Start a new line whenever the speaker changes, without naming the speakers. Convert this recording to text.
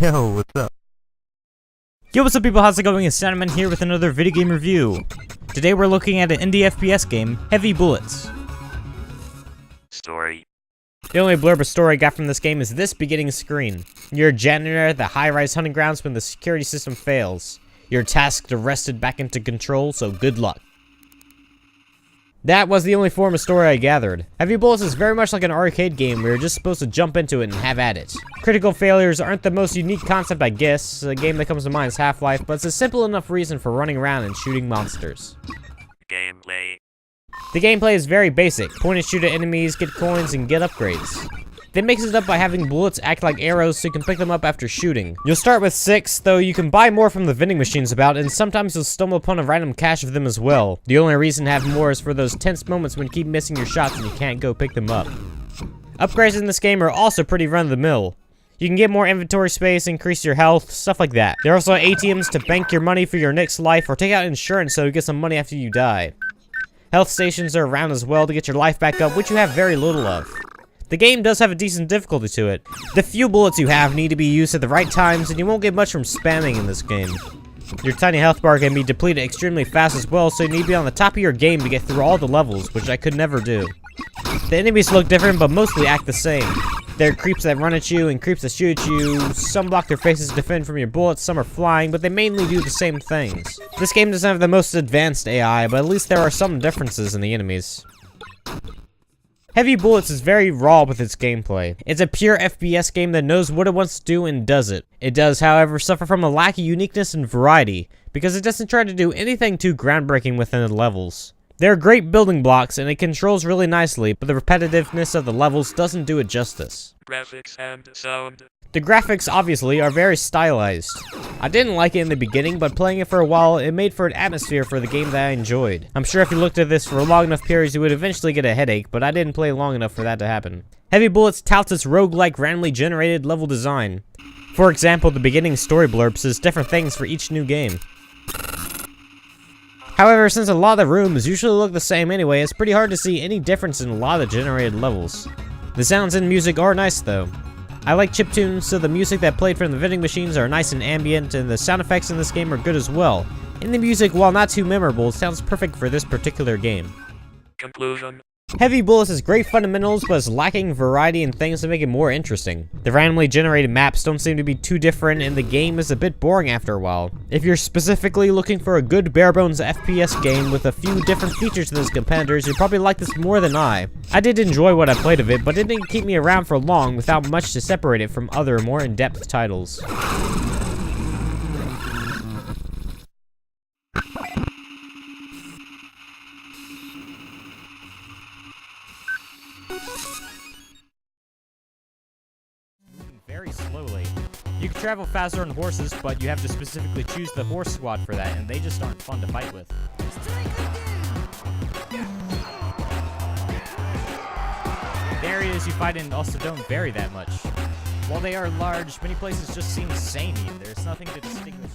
Yo, what's up?
Yo, what's up people, how's it going? It's Cinnamon here with another video game review. Today we're looking at an indie FPS game, Heavy Bullets.
Story.
The only blurb of story I got from this game is this beginning screen. You're a janitor at the high-rise hunting grounds when the security system fails. You're tasked to wrest it back into control, so good luck. That was the only form of story I gathered. Heavy Bullets is very much like an arcade game where you're just supposed to jump into it and have at it. Critical failures aren't the most unique concept, I guess. A game that comes to mind is Half-Life, but it's a simple enough reason for running around and shooting monsters.
Gameplay.
The gameplay is very basic. Point and shoot at enemies, get coins, and get upgrades. They mix it up by having bullets act like arrows so you can pick them up after shooting. You'll start with 6, though you can buy more from the vending machines about, and sometimes you'll stumble upon a random cache of them as well. The only reason to have more is for those tense moments when you keep missing your shots and you can't go pick them up. Upgrades in this game are also pretty run-of-the-mill. You can get more inventory space, increase your health, stuff like that. There are also ATMs to bank your money for your next life, or take out insurance so you get some money after you die. Health stations are around as well to get your life back up, which you have very little of. The game does have a decent difficulty to it. The few bullets you have need to be used at the right times, and you won't get much from spamming in this game. Your tiny health bar can be depleted extremely fast as well, so you need to be on the top of your game to get through all the levels, which I could never do. The enemies look different, but mostly act the same. There are creeps that run at you and creeps that shoot at you. Some block their faces to defend from your bullets, some are flying, but they mainly do the same things. This game doesn't have the most advanced AI, but at least there are some differences in the enemies. Heavy Bullets is very raw with its gameplay. It's a pure FPS game that knows what it wants to do and does it. It does, however, suffer from a lack of uniqueness and variety, because it doesn't try to do anything too groundbreaking within the levels. There are great building blocks, and it controls really nicely, but the repetitiveness of the levels doesn't do it justice.
Graphics and sound.
The graphics, obviously, are very stylized. I didn't like it in the beginning, but playing it for a while, it made for an atmosphere for the game that I enjoyed. I'm sure if you looked at this for long enough periods, you would eventually get a headache, but I didn't play long enough for that to happen. Heavy Bullets touts its roguelike, randomly generated level design. For example, the beginning story blurb says different things for each new game. However, since a lot of the rooms usually look the same anyway, it's pretty hard to see any difference in a lot of the generated levels. The sounds and music are nice though. I like chiptunes, so the music that played from the vending machines are nice and ambient, and the sound effects in this game are good as well. And the music, while not too memorable, sounds perfect for this particular game.
Conclusion.
Heavy Bullets has great fundamentals, but is lacking variety and things to make it more interesting. The randomly generated maps don't seem to be too different, and the game is a bit boring after a while. If you're specifically looking for a good bare-bones FPS game with a few different features than its competitors, you'll probably like this more than I. I did enjoy what I played of it, but it didn't keep me around for long without much to separate it from other, more in-depth titles. Very slowly. You can travel faster on horses, but you have to specifically choose the horse squad for that, and they just aren't fun to fight with. The areas you fight in also don't vary that much. While they are large, many places just seem samey, and there's nothing to distinguish.